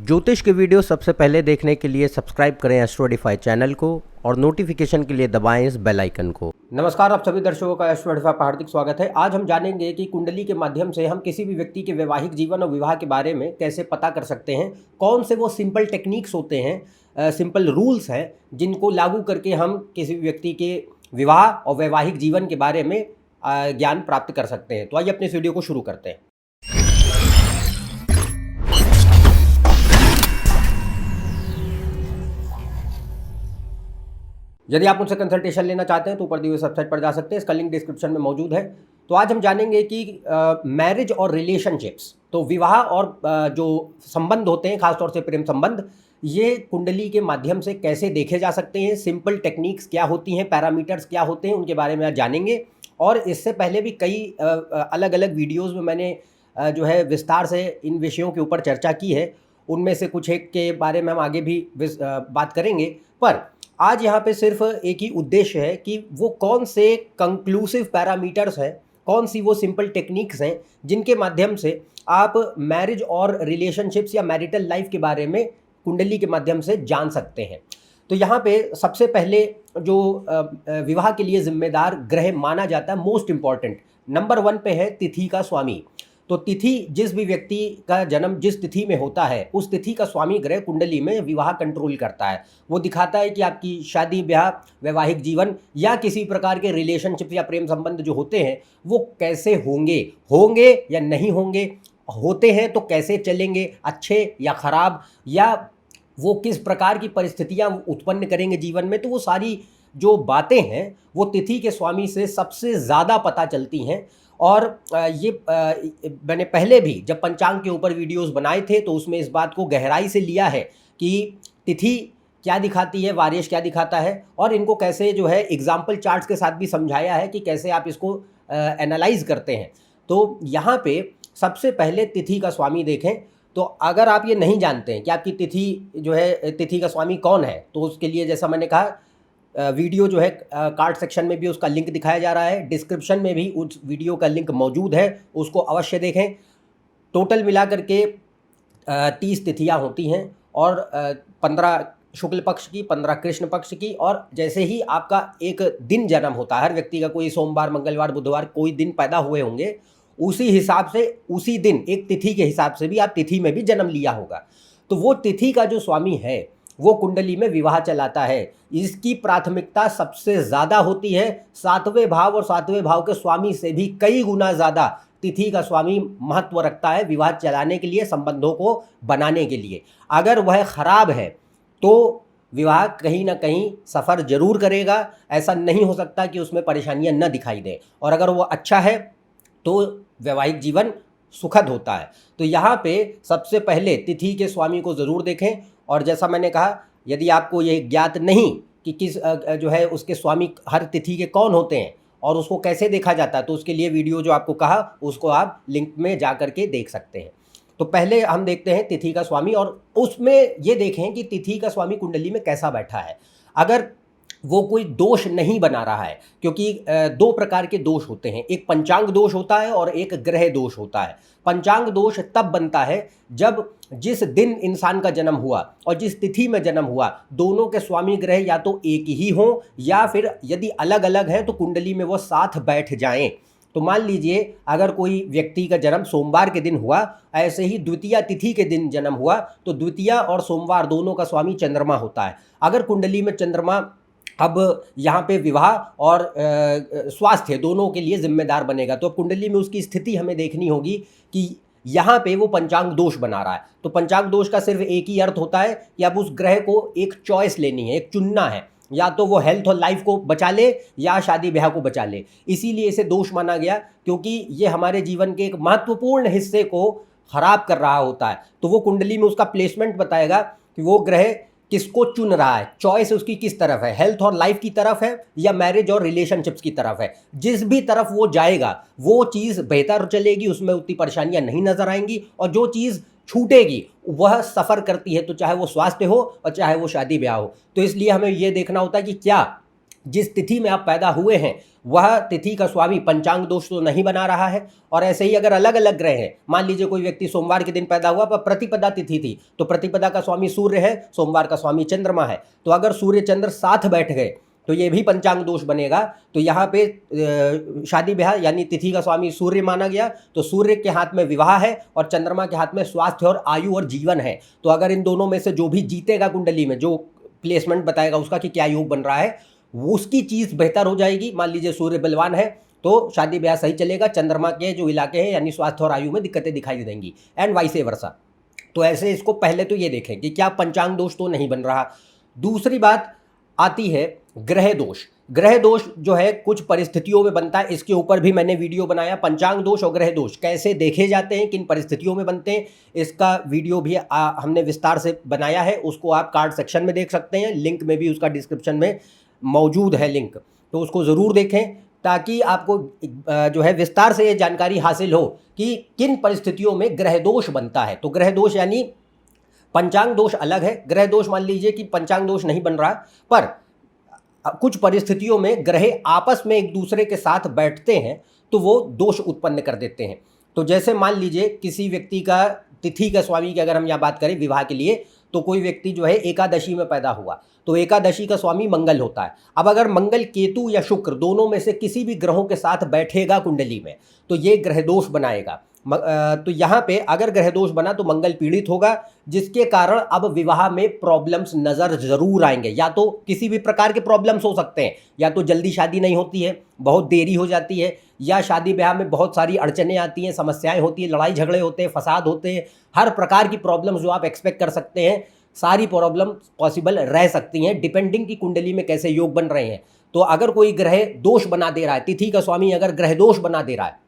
ज्योतिष के वीडियो सबसे पहले देखने के लिए सब्सक्राइब करें एस्ट्रोडिफाई चैनल को और नोटिफिकेशन के लिए दबाएं इस बेल आइकन को। नमस्कार, आप सभी दर्शकों का एस्ट्रोडिफाई पर हार्दिक स्वागत है। आज हम जानेंगे कि कुंडली के माध्यम से हम किसी भी व्यक्ति के वैवाहिक जीवन और विवाह के बारे में कैसे पता कर सकते हैं। कौन से वो सिंपल टेक्निक्स होते हैं, सिंपल रूल्स हैं जिनको लागू करके हम किसी भी व्यक्ति के विवाह और वैवाहिक जीवन के बारे में ज्ञान प्राप्त कर सकते हैं। तो आइए अपने इस वीडियो को शुरू करते हैं। यदि आप मुझसे कंसल्टेशन लेना चाहते हैं तो ऊपर दी हुई वेबसाइट पर जा सकते हैं, इसका लिंक डिस्क्रिप्शन में मौजूद है। तो आज हम जानेंगे कि मैरिज और रिलेशनशिप्स, तो विवाह और जो संबंध होते हैं, खासतौर से प्रेम संबंध, ये कुंडली के माध्यम से कैसे देखे जा सकते हैं। सिंपल टेक्निक्स क्या होती हैं, पैरामीटर्स क्या होते हैं, उनके बारे में आज जानेंगे। और इससे पहले भी कई अलग अलग वीडियोज़ में मैंने जो है विस्तार से इन विषयों के ऊपर चर्चा की है। उनमें से कुछ एक के बारे में हम आगे भी बात करेंगे, पर आज यहाँ पे सिर्फ एक ही उद्देश्य है कि वो कौन से कंक्लूसिव पैरामीटर्स हैं, कौन सी वो सिंपल टेक्निक्स हैं जिनके माध्यम से आप मैरिज और रिलेशनशिप्स या मैरिटल लाइफ के बारे में कुंडली के माध्यम से जान सकते हैं। तो यहाँ पे सबसे पहले जो विवाह के लिए जिम्मेदार ग्रह माना जाता है, मोस्ट इम्पॉर्टेंट नंबर 1 पे है तिथि का स्वामी। तो तिथि, जिस भी व्यक्ति का जन्म जिस तिथि में होता है, उस तिथि का स्वामी ग्रह कुंडली में विवाह कंट्रोल करता है। वो दिखाता है कि आपकी शादी ब्याह, वैवाहिक जीवन या किसी प्रकार के रिलेशनशिप या प्रेम संबंध जो होते हैं वो कैसे होंगे या नहीं होंगे, होते हैं तो कैसे चलेंगे, अच्छे या खराब, या वो किस प्रकार की परिस्थितियां उत्पन्न करेंगे जीवन में। तो वो सारी जो बातें हैं वो तिथि के स्वामी से सबसे ज़्यादा पता चलती हैं। और ये मैंने पहले भी जब पंचांग के ऊपर वीडियोस बनाए थे तो उसमें इस बात को गहराई से लिया है कि तिथि क्या दिखाती है, वारिश क्या दिखाता है, और इनको कैसे जो है एग्जाम्पल चार्ट्स के साथ भी समझाया है कि कैसे आप इसको एनालाइज करते हैं। तो यहाँ पे सबसे पहले तिथि का स्वामी देखें। तो अगर आप ये नहीं जानते हैं कि आपकी तिथि जो है, तिथि का स्वामी कौन है, तो उसके लिए जैसा मैंने कहा वीडियो जो है कार्ड सेक्शन में भी उसका लिंक दिखाया जा रहा है, डिस्क्रिप्शन में भी उस वीडियो का लिंक मौजूद है, उसको अवश्य देखें। टोटल मिलाकर के 30 तिथियां होती हैं और 15 शुक्ल पक्ष की, 15 कृष्ण पक्ष की। और जैसे ही आपका एक दिन जन्म होता है, हर व्यक्ति का कोई सोमवार, मंगलवार, बुधवार कोई दिन पैदा हुए होंगे, उसी हिसाब से उसी दिन एक तिथि के हिसाब से भी आप तिथि में भी जन्म लिया होगा। तो वो तिथि का जो स्वामी है वो कुंडली में विवाह चलाता है। इसकी प्राथमिकता सबसे ज़्यादा होती है। 7वें भाव और 7वें भाव के स्वामी से भी कई गुना ज़्यादा तिथि का स्वामी महत्व रखता है विवाह चलाने के लिए, संबंधों को बनाने के लिए। अगर वह खराब है तो विवाह कहीं ना कहीं सफ़र जरूर करेगा, ऐसा नहीं हो सकता कि उसमें परेशानियां न दिखाई दें। और अगर वो अच्छा है तो वैवाहिक जीवन सुखद होता है। तो यहाँ पे सबसे पहले तिथि के स्वामी को ज़रूर देखें। और जैसा मैंने कहा, यदि आपको ये ज्ञात नहीं कि किस जो है उसके स्वामी हर तिथि के कौन होते हैं और उसको कैसे देखा जाता है, तो उसके लिए वीडियो जो आपको कहा उसको आप लिंक में जा कर के देख सकते हैं। तो पहले हम देखते हैं तिथि का स्वामी, और उसमें ये देखें कि तिथि का स्वामी कुंडली में कैसा बैठा है। अगर वो कोई दोष नहीं बना रहा है, क्योंकि 2 प्रकार के दोष होते हैं, एक पंचांग दोष होता है और एक ग्रह दोष होता है। पंचांग दोष तब बनता है जब जिस दिन इंसान का जन्म हुआ और जिस तिथि में जन्म हुआ, दोनों के स्वामी ग्रह या तो एक ही हों या फिर यदि अलग अलग हैं तो कुंडली में वो साथ बैठ जाएं। तो मान लीजिए अगर कोई व्यक्ति का जन्म सोमवार के दिन हुआ, ऐसे ही द्वितीया तिथि के दिन जन्म हुआ, तो द्वितीया और सोमवार दोनों का स्वामी चंद्रमा होता है। अगर कुंडली में चंद्रमा अब यहाँ पे विवाह और स्वास्थ्य दोनों के लिए जिम्मेदार बनेगा, तो अब कुंडली में उसकी स्थिति हमें देखनी होगी कि यहाँ पे वो पंचांग दोष बना रहा है। तो पंचांग दोष का सिर्फ एक ही अर्थ होता है कि अब उस ग्रह को एक चॉइस लेनी है, एक चुनना है, या तो वो हेल्थ और लाइफ को बचा ले या शादी ब्याह को बचा ले। इसीलिए इसे दोष माना गया, क्योंकि ये हमारे जीवन के एक महत्वपूर्ण हिस्से को खराब कर रहा होता है। तो वो कुंडली में उसका प्लेसमेंट बताएगा कि वो ग्रह किसको चुन रहा है, चॉइस उसकी किस तरफ है, हेल्थ और लाइफ की तरफ है या मैरिज और रिलेशनशिप्स की तरफ है। जिस भी तरफ वो जाएगा वो चीज़ बेहतर चलेगी, उसमें उतनी परेशानियां नहीं नजर आएंगी, और जो चीज़ छूटेगी वह सफ़र करती है, तो चाहे वो स्वास्थ्य हो और चाहे वो शादी ब्याह हो। तो इसलिए हमें ये देखना होता है कि क्या जिस तिथि में आप पैदा हुए हैं वह तिथि का स्वामी पंचांग दोष तो नहीं बना रहा है। और ऐसे ही अगर अलग अलग ग्रह हैं, मान लीजिए कोई व्यक्ति सोमवार के दिन पैदा हुआ पर प्रतिपदा तिथि थी, तो प्रतिपदा का स्वामी सूर्य है, सोमवार का स्वामी चंद्रमा है, तो अगर सूर्य चंद्र साथ बैठ गए तो ये भी पंचांग दोष बनेगा। तो यहाँ पे शादी ब्याह यानी तिथि का स्वामी सूर्य माना गया, तो सूर्य के हाथ में विवाह है और चंद्रमा के हाथ में स्वास्थ्य और आयु और जीवन है। तो अगर इन दोनों में से जो भी जीतेगा कुंडली में, जो प्लेसमेंट बताएगा उसका कि क्या योग बन रहा है, वो उसकी चीज़ बेहतर हो जाएगी। मान लीजिए सूर्य बलवान है तो शादी ब्याह सही चलेगा, चंद्रमा के जो इलाके हैं यानी स्वास्थ्य और आयु में दिक्कतें दिखाई देंगी, एंड वाइसे वर्सा। तो ऐसे इसको पहले तो ये देखें कि क्या पंचांग दोष तो नहीं बन रहा। दूसरी बात आती है ग्रह दोष। ग्रह दोष जो है कुछ परिस्थितियों में बनता है, इसके ऊपर भी मैंने वीडियो बनाया। पंचांग दोष और ग्रह दोष कैसे देखे जाते हैं, किन परिस्थितियों में बनते हैं, इसका वीडियो भी हमने विस्तार से बनाया है, उसको आप कार्ड सेक्शन में देख सकते हैं, लिंक में भी उसका डिस्क्रिप्शन में मौजूद है लिंक, तो उसको ज़रूर देखें ताकि आपको जो है विस्तार से ये जानकारी हासिल हो कि किन परिस्थितियों में ग्रह दोष बनता है। तो ग्रह दोष यानी पंचांग दोष अलग है। ग्रह दोष मान लीजिए कि पंचांग दोष नहीं बन रहा, पर कुछ परिस्थितियों में ग्रह आपस में एक दूसरे के साथ बैठते हैं तो वो दोष उत्पन्न कर देते हैं। तो जैसे मान लीजिए किसी व्यक्ति का तिथि का स्वामी की अगर हम यहाँ बात करें विवाह के लिए, तो कोई व्यक्ति जो है एकादशी में पैदा हुआ तो एकादशी का स्वामी मंगल होता है। अब अगर मंगल केतु या शुक्र दोनों में से किसी भी ग्रहों के साथ बैठेगा कुंडली में तो ये ग्रह दोष बनाएगा। तो यहाँ पे अगर ग्रह दोष बना तो मंगल पीड़ित होगा, जिसके कारण अब विवाह में प्रॉब्लम्स नज़र जरूर आएंगे। या तो किसी भी प्रकार के प्रॉब्लम्स हो सकते हैं, या तो जल्दी शादी नहीं होती है, बहुत देरी हो जाती है, या शादी ब्याह में बहुत सारी अड़चनें आती हैं, समस्याएं होती हैं, लड़ाई झगड़े होते हैं, फसाद होते हैं, हर प्रकार की प्रॉब्लम्स जो आप एक्सपेक्ट कर सकते हैं सारी प्रॉब्लम पॉसिबल रह सकती हैं, डिपेंडिंग की कुंडली में कैसे योग बन रहे हैं। तो अगर कोई ग्रह दोष बना दे रहा है, तिथि का स्वामी अगर ग्रह दोष बना दे रहा है,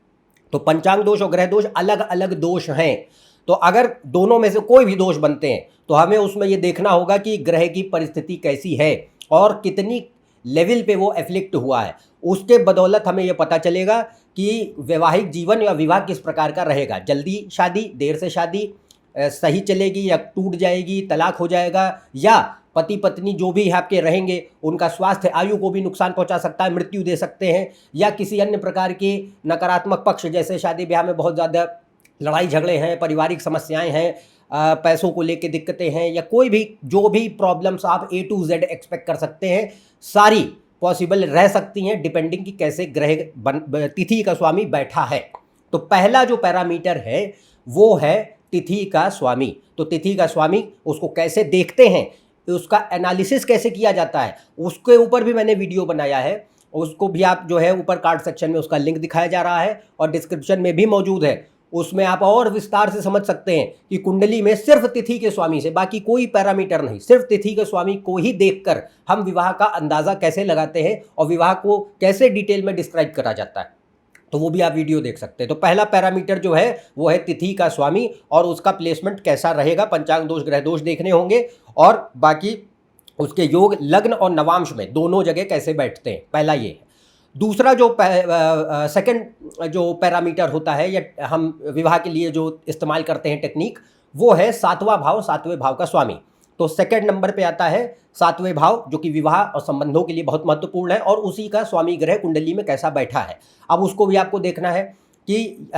तो पंचांग दोष और ग्रह दोष अलग अलग दोष हैं। तो अगर दोनों में से कोई भी दोष बनते हैं तो हमें उसमें ये देखना होगा कि ग्रह की परिस्थिति कैसी है और कितनी लेवल पे वो एफ्लिक्ट हुआ है। उसके बदौलत हमें ये पता चलेगा कि वैवाहिक जीवन या विवाह किस प्रकार का रहेगा। जल्दी शादी, देर से शादी, सही चलेगी या टूट जाएगी, तलाक हो जाएगा, या पति पत्नी जो भी आपके रहेंगे उनका स्वास्थ्य आयु को भी नुकसान पहुंचा सकता है, मृत्यु दे सकते हैं, या किसी अन्य प्रकार के नकारात्मक पक्ष जैसे शादी ब्याह में बहुत ज़्यादा लड़ाई झगड़े हैं, पारिवारिक समस्याएं हैं, पैसों को लेके दिक्कतें हैं, या कोई भी जो भी प्रॉब्लम्स आप A to Z एक्सपेक्ट कर सकते हैं सारी पॉसिबल रह सकती हैं, डिपेंडिंग कि कैसे ग्रह तिथि का स्वामी बैठा है। तो पहला जो पैरामीटर है वो है तिथि का स्वामी। तो तिथि का स्वामी उसको कैसे देखते हैं, उसका एनालिसिस कैसे किया जाता है, उसके ऊपर भी मैंने वीडियो बनाया है, उसको भी आप जो है ऊपर कार्ड सेक्शन में उसका लिंक दिखाया जा रहा है और डिस्क्रिप्शन में भी मौजूद है। उसमें आप और विस्तार से समझ सकते हैं कि कुंडली में सिर्फ तिथि के स्वामी से, बाकी कोई पैरामीटर नहीं, सिर्फ तिथि के स्वामी को ही देखकर हम विवाह का अंदाज़ा कैसे लगाते हैं और विवाह को कैसे डिटेल में डिस्क्राइब करा जाता है, तो वो भी आप वीडियो देख सकते हैं। तो पहला पैरामीटर जो है वो है तिथि का स्वामी और उसका प्लेसमेंट कैसा रहेगा, पंचांग दोष ग्रह दोष देखने होंगे, और बाकी उसके योग लग्न और नवांश में दोनों जगह कैसे बैठते हैं, पहला ये है। दूसरा जो सेकंड जो पैरामीटर होता है या हम विवाह के लिए जो इस्तेमाल करते हैं टेक्निक, वो है सातवां भाव, सातवें भाव का स्वामी। तो सेकंड नंबर पे आता है सातवें भाव, जो कि विवाह और संबंधों के लिए बहुत महत्वपूर्ण है, और उसी का स्वामी ग्रह कुंडली में कैसा बैठा है। अब उसको भी आपको देखना है कि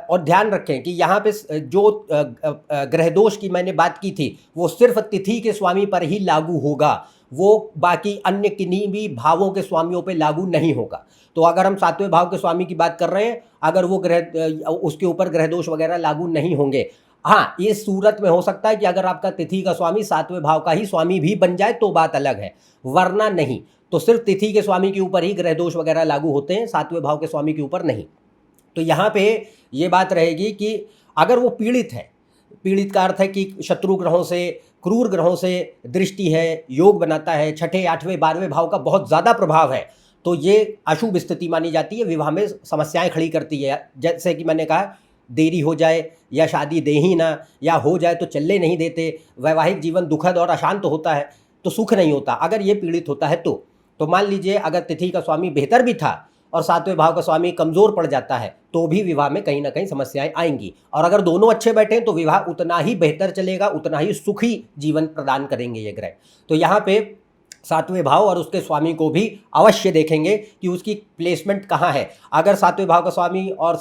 और ध्यान रखें कि यहाँ पे जो ग्रह दोष की मैंने बात की थी वो सिर्फ तिथि के स्वामी पर ही लागू होगा, वो बाकी अन्य किन्हीं भी भावों के स्वामियों पे लागू नहीं होगा। तो अगर हम सातवें भाव के स्वामी की बात कर रहे हैं, अगर वो ग्रह उसके ऊपर ग्रह दोष वगैरह लागू नहीं होंगे। हाँ, ये सूरत में हो सकता है कि अगर आपका तिथि का स्वामी सातवें भाव का ही स्वामी भी बन जाए तो बात अलग है, वरना नहीं। तो सिर्फ तिथि के स्वामी के ऊपर ही ग्रह दोष वगैरह लागू होते हैं, सातवें भाव के स्वामी के ऊपर नहीं। तो यहाँ पे ये बात रहेगी कि अगर वो पीड़ित है, पीड़ित का अर्थ है कि शत्रु ग्रहों से, क्रूर ग्रहों से दृष्टि है, योग बनाता है, छठे, आठवें, 12वें भाव का बहुत ज़्यादा प्रभाव है, तो ये अशुभ स्थिति मानी जाती है, विवाह में समस्याएं खड़ी करती है। जैसे कि मैंने कहा, देरी हो जाए या शादी दे ही ना, या हो जाए तो चलने नहीं देते, वैवाहिक जीवन दुखद और अशांत होता है, तो सुख नहीं होता अगर ये पीड़ित होता है तो मान लीजिए अगर तिथि का स्वामी बेहतर भी था और सातवें भाव का स्वामी कमज़ोर पड़ जाता है तो भी विवाह में कहीं ना कहीं समस्याएं आएंगी। और अगर दोनों अच्छे बैठे तो विवाह उतना ही बेहतर चलेगा, उतना ही सुखी जीवन प्रदान करेंगे ये ग्रह। तो यहाँ पे सातवें भाव और उसके स्वामी को भी अवश्य देखेंगे कि उसकी प्लेसमेंट कहाँ है। अगर सातवें भाव का स्वामी और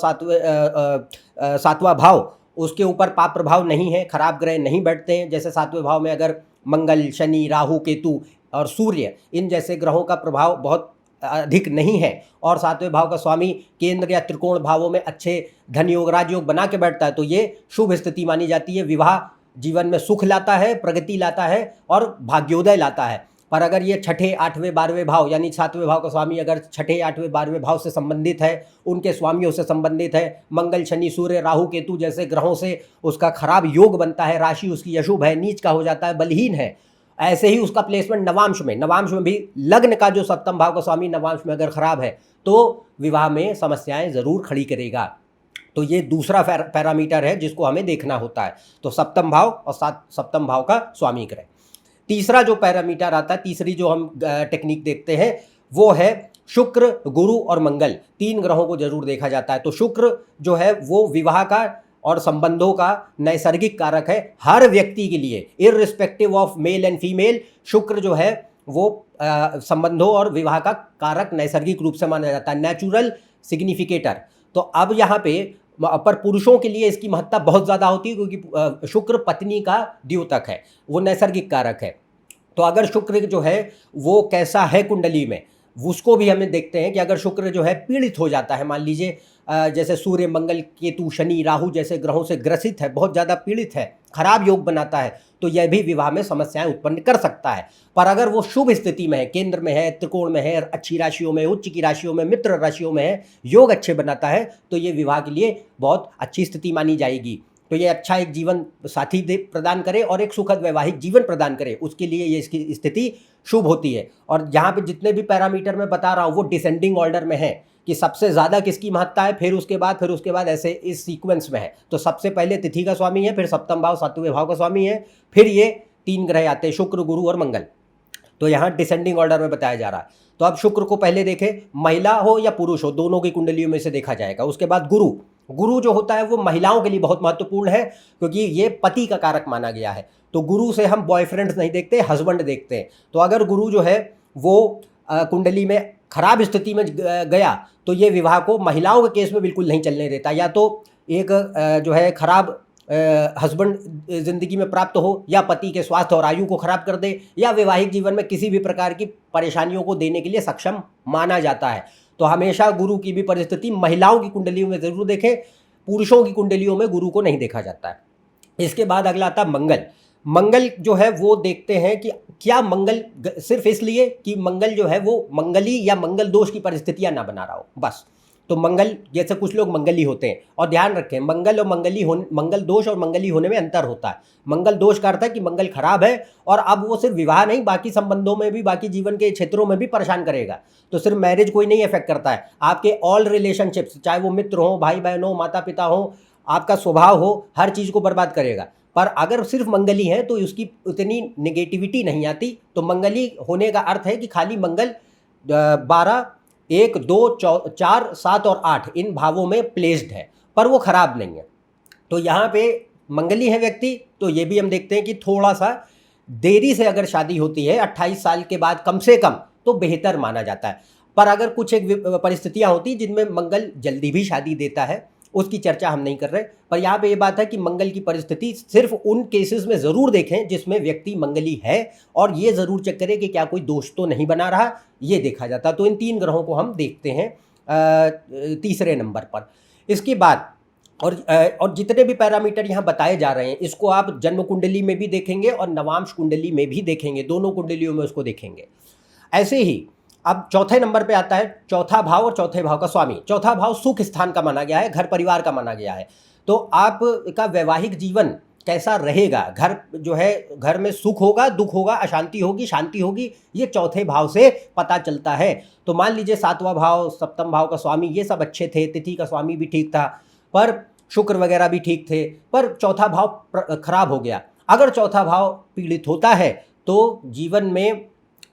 सातवां भाव उसके ऊपर पाप प्रभाव नहीं है, खराब ग्रह नहीं बैठते हैं, जैसे सातवें भाव में अगर मंगल, शनि, राहु, केतु और सूर्य इन जैसे ग्रहों का प्रभाव बहुत अधिक नहीं है, और सातवें भाव का स्वामी केंद्र या त्रिकोण भावों में अच्छे धन योग, राजयोग बना के बैठता है, तो ये शुभ स्थिति मानी जाती है। विवाह जीवन में सुख लाता है, प्रगति लाता है और भाग्योदय लाता है। पर अगर ये छठे, आठवें, 12वें भाव यानी सातवें भाव का स्वामी अगर छठे, आठवें, 12वें भाव से संबंधित है, उनके स्वामियों से संबंधित है, मंगल, शनि, सूर्य, राहु, केतु जैसे ग्रहों से उसका खराब योग बनता है, राशि उसकी अशुभ है, नीच का हो जाता है, बलहीन है, ऐसे ही उसका प्लेसमेंट नवांश में भी लग्न का जो सप्तम भाव का स्वामी नवांश में अगर खराब है तो विवाह में समस्याएं जरूर खड़ी करेगा। तो ये दूसरा पैरामीटर है जिसको हमें देखना होता है। तो सप्तम भाव और सप्तम भाव का स्वामी ग्रह। तीसरा जो पैरामीटर आता है, तीसरी जो हम टेक्निक देखते हैं वो है शुक्र, गुरु और मंगल। 3 ग्रहों को जरूर देखा जाता है। तो शुक्र जो है वो विवाह का और संबंधों का नैसर्गिक कारक है हर व्यक्ति के लिए, irrespective of male and female. शुक्र जो है वो संबंधों और विवाह का कारक नैसर्गिक रूप से माना जाता है, नेचुरल सिग्निफिकेटर। तो अब यहाँ पे पर पुरुषों के लिए इसकी महत्ता बहुत ज़्यादा होती है, क्योंकि शुक्र पत्नी का द्योतक है, वो नैसर्गिक कारक है। तो अगर शुक्र जो है वो कैसा है कुंडली में, उसको भी हमें देखते हैं कि अगर शुक्र जो है पीड़ित हो जाता है, मान लीजिए जैसे सूर्य, मंगल, केतु, शनि, राहु जैसे ग्रहों से ग्रसित है, बहुत ज़्यादा पीड़ित है, खराब योग बनाता है, तो यह भी विवाह में समस्याएं उत्पन्न कर सकता है। पर अगर वो शुभ स्थिति में है, केंद्र में है, त्रिकोण में है, अच्छी राशियों में, उच्च की राशियों में, मित्र राशियों में है, योग अच्छे बनाता है, तो ये विवाह के लिए बहुत अच्छी स्थिति मानी जाएगी। तो ये अच्छा एक जीवन साथी प्रदान करे और एक सुखद वैवाहिक जीवन प्रदान करे, उसके लिए ये इसकी स्थिति शुभ होती है। और यहाँ पे जितने भी पैरामीटर मैं बता रहा हूँ वो डिसेंडिंग ऑर्डर में है कि सबसे ज़्यादा किसकी महत्ता है, फिर उसके बाद ऐसे इस सीक्वेंस में है। तो सबसे पहले तिथि का स्वामी है, फिर सप्तम भाव, सातवें भाव का स्वामी है, फिर ये 3 ग्रह आते हैं, शुक्र, गुरु और मंगल। तो यहाँ डिसेंडिंग ऑर्डर में बताया जा रहा है। तो अब शुक्र को पहले देखें, महिला हो या पुरुष हो, दोनों की कुंडलियों में से देखा जाएगा। उसके बाद गुरु जो होता है वो महिलाओं के लिए बहुत महत्वपूर्ण है, क्योंकि ये पति का कारक माना गया है। तो गुरु से हम बॉयफ्रेंड्स नहीं देखते, हस्बैंड देखते हैं। तो अगर गुरु जो है वो कुंडली में खराब स्थिति में गया तो ये विवाह को महिलाओं के केस में बिल्कुल नहीं चलने देता। या तो एक जो है खराब हस्बैंड जिंदगी में प्राप्त हो, या पति के स्वास्थ्य और आयु को खराब कर दे, या वैवाहिक जीवन में किसी भी प्रकार की परेशानियों को देने के लिए सक्षम माना जाता है। तो हमेशा गुरु की भी परिस्थिति महिलाओं की कुंडलियों में जरूर देखें, पुरुषों की कुंडलियों में गुरु को नहीं देखा जाता है। इसके बाद अगला आता मंगल। मंगल जो है वो देखते हैं कि क्या मंगल सिर्फ इसलिए कि मंगल जो है वो मंगली या मंगल दोष की परिस्थितियां ना बना रहा हो, बस। तो मंगल, जैसे कुछ लोग मंगली होते हैं, और ध्यान रखें मंगल दोष और मंगली होने में अंतर होता है। मंगल दोष का अर्थ है कि मंगल खराब है और अब वो सिर्फ विवाह नहीं, बाकी संबंधों में भी, बाकी जीवन के क्षेत्रों में भी परेशान करेगा। तो सिर्फ मैरिज कोई नहीं इफेक्ट करता है, आपके ऑल रिलेशनशिप्स, चाहे वो मित्र हो, भाई बहन हो, माता पिता हो, आपका स्वभाव हो, हर चीज़ को बर्बाद करेगा। पर अगर सिर्फ मंगली है तो उसकी उतनी नेगेटिविटी नहीं आती। तो मंगली होने का अर्थ है कि खाली मंगल 12, 1, 2, 4, 7 और 8 इन भावों में प्लेस्ड है, पर वो खराब नहीं है। तो यहाँ पे मंगली है व्यक्ति, तो ये भी हम देखते हैं कि थोड़ा सा देरी से अगर शादी होती है 28 साल के बाद कम से कम, तो बेहतर माना जाता है। पर अगर कुछ एक परिस्थितियाँ होती जिनमें मंगल जल्दी भी शादी देता है, उसकी चर्चा हम नहीं कर रहे। पर यहाँ पे ये बात है कि मंगल की परिस्थिति सिर्फ उन केसेस में ज़रूर देखें जिसमें व्यक्ति मंगली है, और ये ज़रूर चेक करें कि क्या कोई दोष तो नहीं बना रहा, ये देखा जाता। तो इन 3 ग्रहों को हम देखते हैं तीसरे नंबर पर। इसके बाद और जितने भी पैरामीटर यहाँ बताए जा रहे हैं, इसको आप जन्म कुंडली में भी देखेंगे और नवांश कुंडली में भी देखेंगे, दोनों कुंडलियों में उसको देखेंगे। ऐसे ही अब चौथे नंबर पे आता है चौथा भाव और चौथे भाव का स्वामी। चौथा भाव सुख स्थान का माना गया है, घर परिवार का माना गया है। तो आपका वैवाहिक जीवन कैसा रहेगा, घर जो है, घर में सुख होगा, दुख होगा, अशांति होगी, शांति होगी, ये चौथे भाव से पता चलता है। तो मान लीजिए 7वां भाव, सप्तम भाव का स्वामी ये सब अच्छे थे, तिथि का स्वामी भी ठीक था, पर शुक्र वगैरह भी ठीक थे, पर चौथा भाव खराब हो गया। अगर चौथा भाव पीड़ित होता है तो जीवन में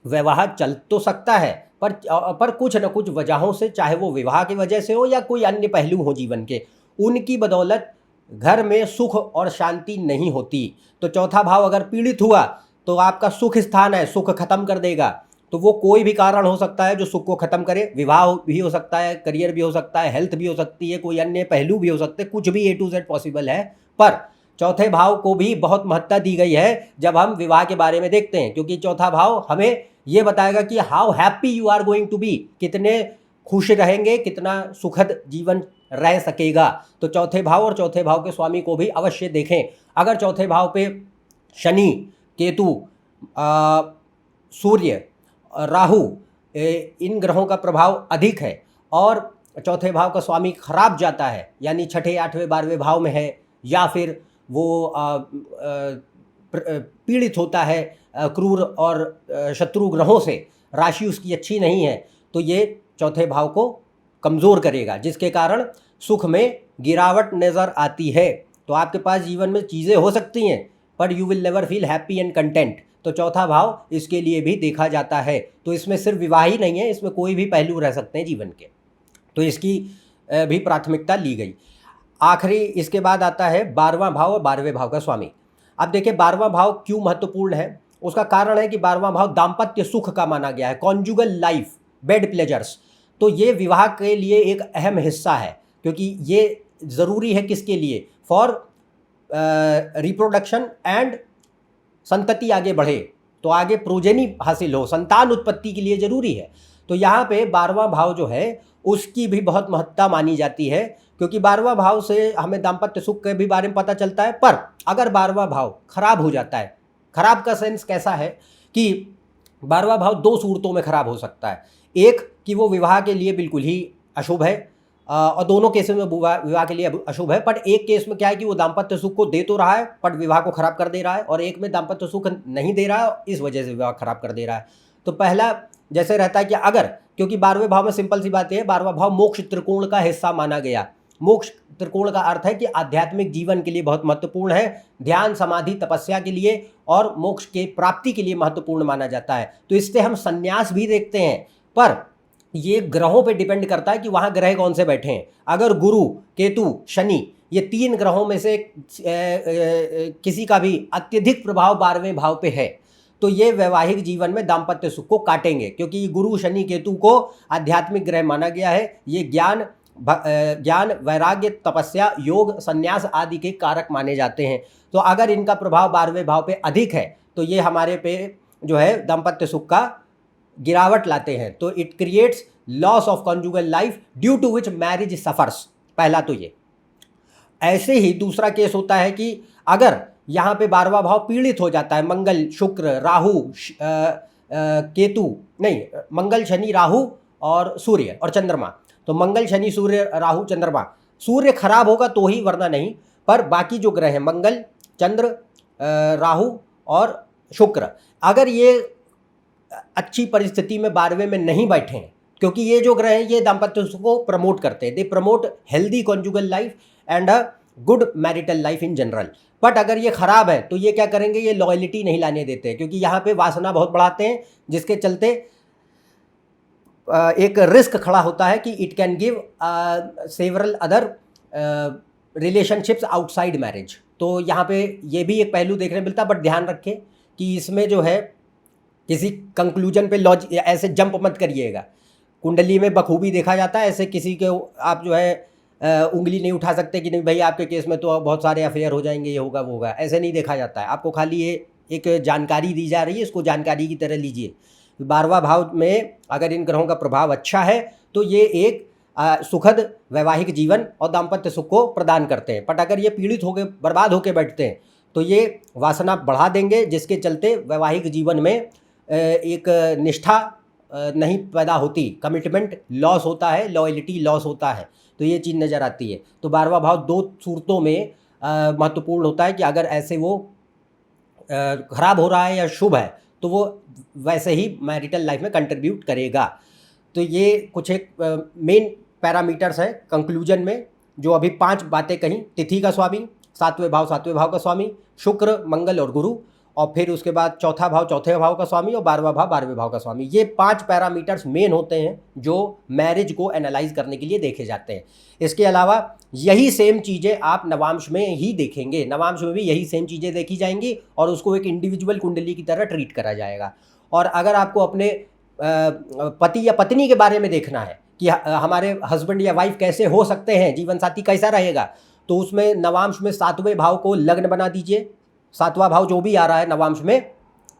विवाह चल तो सकता है, पर कुछ न कुछ वजहों से, चाहे वो विवाह की वजह से हो या कोई अन्य पहलू हो जीवन के, उनकी बदौलत घर में सुख और शांति नहीं होती। तो चौथा भाव अगर पीड़ित हुआ तो आपका सुख स्थान है, सुख खत्म कर देगा। तो वो कोई भी कारण हो सकता है जो सुख को खत्म करे, विवाह भी हो सकता है, करियर भी हो सकता है, हेल्थ भी हो सकती है, कोई अन्य पहलू भी हो सकते हैं, कुछ भी A to Z पॉसिबल है। पर चौथे भाव को भी बहुत महत्ता दी गई है जब हम विवाह के बारे में देखते हैं, क्योंकि चौथा भाव हमें ये बताएगा कि how happy you are going to be, कितने खुश रहेंगे, कितना सुखद जीवन रह सकेगा। तो चौथे भाव और चौथे भाव के स्वामी को भी अवश्य देखें। अगर चौथे भाव पे शनि, केतु, सूर्य, राहु, इन ग्रहों का प्रभाव अधिक है और चौथे भाव का स्वामी खराब जाता है, यानी छठे, आठवें, 12वें भाव में है, या फिर वो पीड़ित होता है क्रूर और शत्रु ग्रहों से, राशि उसकी अच्छी नहीं है, तो ये चौथे भाव को कमज़ोर करेगा, जिसके कारण सुख में गिरावट नज़र आती है। तो आपके पास जीवन में चीज़ें हो सकती हैं पर you will never feel happy and content. तो चौथा भाव इसके लिए भी देखा जाता है। तो इसमें सिर्फ विवाह ही नहीं है, इसमें कोई भी पहलू रह सकते हैं जीवन के, तो इसकी भी प्राथमिकता ली गई। आखिरी इसके बाद आता है 12वां भाव और 12वें भाव का स्वामी। अब देखिए 12वां भाव क्यों महत्वपूर्ण है, उसका कारण है कि 12वां भाव दाम्पत्य सुख का माना गया है, कॉन्जुगल लाइफ, बेड प्लेजर्स। तो ये विवाह के लिए एक अहम हिस्सा है, क्योंकि ये ज़रूरी है किसके लिए, फॉर रिप्रोडक्शन एंड, संतति आगे बढ़े तो आगे प्रोजेनी हासिल हो, संतान उत्पत्ति के लिए ज़रूरी है। तो यहाँ पे 12वां भाव जो है उसकी भी बहुत महत्ता मानी जाती है, क्योंकि 12वां भाव से हमें दाम्पत्य सुख के भी बारे में पता चलता है। पर अगर 12वां भाव खराब हो जाता है, खराब का सेंस कैसा है कि 12वां भाव दो सूरतों में खराब हो सकता है। एक कि वो विवाह के लिए बिल्कुल ही अशुभ है, और दोनों केसेस में विवाह के लिए अशुभ है। पर एक केस में क्या है कि वो दाम्पत्य सुख को दे तो रहा है पर विवाह को खराब कर दे रहा है, और एक में दाम्पत्य सुख नहीं दे रहा है, इस वजह से विवाह खराब कर दे रहा है। तो पहला जैसे रहता है कि अगर, क्योंकि 12वें भाव में सिंपल सी बात है, 12वां भाव मोक्ष त्रिकोण का हिस्सा माना गया। मोक्ष त्रिकोण का अर्थ है कि आध्यात्मिक जीवन के लिए बहुत महत्वपूर्ण है, ध्यान, समाधि, तपस्या के लिए और मोक्ष के प्राप्ति के लिए महत्वपूर्ण माना जाता है। तो इससे हम संन्यास भी देखते हैं, पर ये ग्रहों पे डिपेंड करता है कि वहाँ ग्रह कौन से बैठे हैं। अगर गुरु, केतु, शनि, ये तीन ग्रहों में से किसी का भी अत्यधिक प्रभाव 12वें भाव पे है तो ये वैवाहिक जीवन में दाम्पत्य सुख को काटेंगे, क्योंकि गुरु, शनि, केतु को आध्यात्मिक ग्रह माना गया है। ये ज्ञान, वैराग्य, तपस्या, योग, संन्यास आदि के कारक माने जाते हैं। तो अगर इनका प्रभाव 12वें भाव पे अधिक है तो ये हमारे पे जो है दाम्पत्य सुख का गिरावट लाते हैं। तो it creates loss of conjugal life due to which marriage suffers. पहला तो ये। ऐसे ही दूसरा केस होता है कि अगर यहाँ पे 12वां भाव पीड़ित हो जाता है, मंगल, शुक्र, राहु, केतु नहीं, मंगल, शनि, राहु और सूर्य और चंद्रमा। तो मंगल, शनि, सूर्य, राहु, चंद्रमा, सूर्य खराब होगा तो ही, वरना नहीं। पर बाकी जो ग्रह हैं, मंगल, चंद्र, राहु और शुक्र, अगर ये अच्छी परिस्थिति में 12वें में नहीं बैठे हैं, क्योंकि ये जो ग्रह हैं ये दाम्पत्य सुख को प्रमोट करते हैं, they promote healthy conjugal life and a good marital life in general. But अगर ये खराब है तो ये क्या करेंगे, ये लॉयलिटी नहीं लाने देते, क्योंकि यहाँ पे वासना बहुत बढ़ाते हैं, जिसके चलते एक रिस्क खड़ा होता है कि it can give several other relationships outside marriage. तो यहाँ पे ये भी एक पहलू देखने मिलता है। बट ध्यान रखें कि इसमें जो है किसी कंक्लूजन पे ऐसे जंप मत करिएगा। कुंडली में बखूबी देखा जाता है, ऐसे किसी के आप जो है उंगली नहीं उठा सकते कि नहीं भाई आपके केस में तो बहुत सारे अफेयर हो जाएंगे, ये होगा वो होगा, ऐसे नहीं देखा जाता है। आपको खाली ये एक जानकारी दी जा रही है, इसको जानकारी की तरह लीजिए। 12वां भाव में अगर इन ग्रहों का प्रभाव अच्छा है तो ये एक सुखद वैवाहिक जीवन और दाम्पत्य सुख को प्रदान करते हैं। बट अगर ये पीड़ित होकर बर्बाद होकर बैठते हैं तो ये वासना बढ़ा देंगे, जिसके चलते वैवाहिक जीवन में एक निष्ठा नहीं पैदा होती, कमिटमेंट लॉस होता है, लॉयलिटी लॉस होता है। तो ये चीज़ नज़र आती है। तो 12वां भाव दो सूरतों में महत्वपूर्ण होता है कि अगर ऐसे वो खराब हो रहा है या शुभ है तो वो वैसे ही मैरिटल लाइफ में कंट्रीब्यूट करेगा। तो ये कुछ एक मेन पैरामीटर्स हैं कंक्लूजन में, जो अभी 5 बातें कहीं। तिथि का स्वामी, सातवें भाव का स्वामी, शुक्र, मंगल और गुरु, और फिर उसके बाद चौथा भाव चौथे भाव का स्वामी और 12वां भाव 12वें भाव का स्वामी। ये 5 पैरामीटर्स मेन होते हैं जो मैरिज को एनालाइज करने के लिए देखे जाते हैं। इसके अलावा यही सेम चीज़ें आप नवांश में ही देखेंगे, नवांश में भी यही सेम चीज़ें देखी जाएंगी और उसको एक इंडिविजुअल कुंडली की तरह ट्रीट करा जाएगा। और अगर आपको अपने पति या पत्नी के बारे में देखना है कि हमारे हस्बैंड या वाइफ कैसे हो सकते हैं, जीवन साथी कैसा रहेगा, तो उसमें नवांश में 7वें भाव को लग्न बना दीजिए। 7वां भाव जो भी आ रहा है नवांश में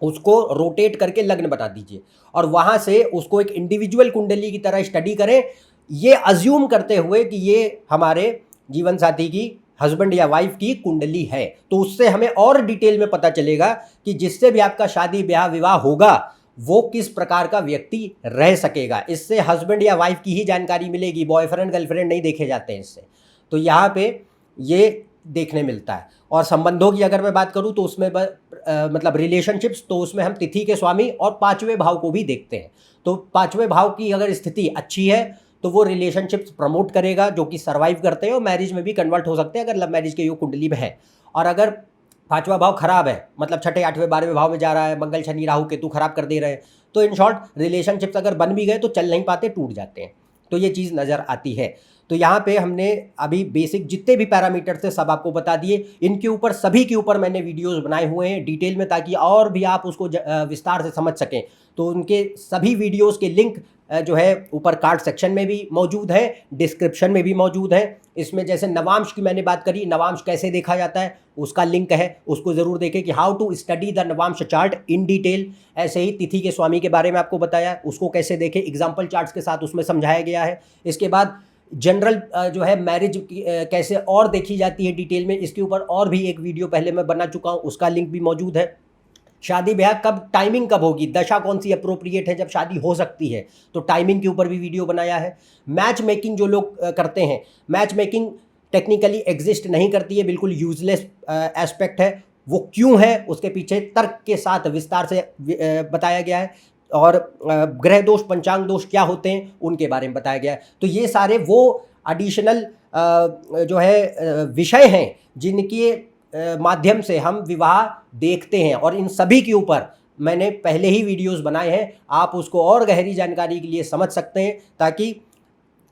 उसको रोटेट करके लग्न बना दीजिए और वहाँ से उसको एक इंडिविजुअल कुंडली की तरह स्टडी करें, ये अज्यूम करते हुए कि ये हमारे जीवन साथी की, हस्बैंड या वाइफ की कुंडली है। तो उससे हमें और डिटेल में पता चलेगा कि जिससे भी आपका शादी ब्याह विवाह होगा वो किस प्रकार का व्यक्ति रह सकेगा। इससे हस्बैंड या वाइफ की ही जानकारी मिलेगी, बॉयफ्रेंड गर्लफ्रेंड नहीं देखे जाते हैं इससे। तो यहाँ पे ये देखने मिलता है। और संबंधों की अगर मैं बात करूँ तो उसमें मतलब रिलेशनशिप्स, तो उसमें हम तिथि के स्वामी और 5वें भाव को भी देखते हैं। तो 5वें भाव की अगर स्थिति अच्छी है तो वो रिलेशनशिप्स प्रमोट करेगा जो कि सर्वाइव करते हैं और मैरिज में भी कन्वर्ट हो सकते हैं अगर लव मैरिज के योग कुंडली में है। और अगर 5वां भाव खराब है, मतलब छठे 8वें 12वें भाव में जा रहा है, मंगल शनि राहु केतु खराब कर दे रहे हैं, तो इन शॉर्ट रिलेशनशिप्स अगर बन भी गए तो चल नहीं पाते, टूट जाते हैं। तो ये चीज़ नज़र आती है। तो यहाँ पे हमने अभी बेसिक जितने भी पैरामीटर थे सब आपको बता दिए। इनके ऊपर सभी के ऊपर मैंने वीडियोस बनाए हुए हैं डिटेल में, ताकि और भी आप उसको विस्तार से समझ सकें। तो उनके सभी वीडियोस के लिंक जो है ऊपर कार्ड सेक्शन में भी मौजूद है, डिस्क्रिप्शन में भी मौजूद है। इसमें जैसे नवांश की मैंने बात करी, नवांश कैसे देखा जाता है उसका लिंक है, उसको ज़रूर देखें कि how to study the navamsa chart in detail. ऐसे ही तिथि के स्वामी के बारे में आपको बताया, उसको कैसे देखें, एग्जाम्पल चार्ट्स के साथ उसमें समझाया गया है। इसके बाद जनरल जो है मैरिज कैसे और देखी जाती है डिटेल में, इसके ऊपर और भी एक वीडियो पहले मैं बना चुका हूँ, उसका लिंक भी मौजूद है। शादी ब्याह कब, टाइमिंग कब होगी, दशा कौन सी अप्रोप्रिएट है जब शादी हो सकती है, तो टाइमिंग के ऊपर भी वीडियो बनाया है। मैच मेकिंग जो लोग करते हैं, मैच मेकिंग टेक्निकली एग्जिस्ट नहीं करती है, बिल्कुल यूजलेस एस्पेक्ट है। वो क्यों है उसके पीछे तर्क के साथ विस्तार से बताया गया है। और ग्रह दोष पंचांग दोष क्या होते हैं उनके बारे में बताया गया है। तो ये सारे वो एडिशनल जो है विषय हैं जिनके माध्यम से हम विवाह देखते हैं, और इन सभी के ऊपर मैंने पहले ही वीडियोस बनाए हैं। आप उसको और गहरी जानकारी के लिए समझ सकते हैं, ताकि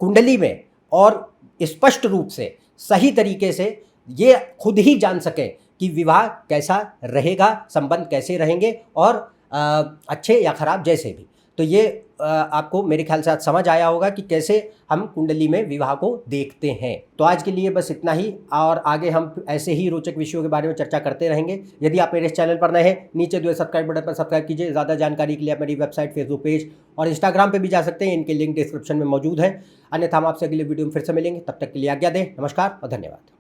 कुंडली में और स्पष्ट रूप से सही तरीके से ये खुद ही जान सकें कि विवाह कैसा रहेगा, संबंध कैसे रहेंगे, और अच्छे या खराब जैसे भी। तो ये आपको मेरे ख्याल से आज समझ आया होगा कि कैसे हम कुंडली में विवाह को देखते हैं। तो आज के लिए बस इतना ही, और आगे हम ऐसे ही रोचक विषयों के बारे में चर्चा करते रहेंगे। यदि आप मेरे इस चैनल पर नए हैं, नीचे जो सब्सक्राइब बटन पर सब्सक्राइब कीजिए। ज़्यादा जानकारी के लिए आप मेरी वेबसाइट, फेसबुक पेज और इंस्टाग्राम पर भी जा सकते हैं, इनके लिंक डिस्क्रिप्शन में मौजूद है। अन्यथा हम आपसे अगले वीडियो में फिर से मिलेंगे, तब तक के लिए आज्ञा दें। नमस्कार और धन्यवाद।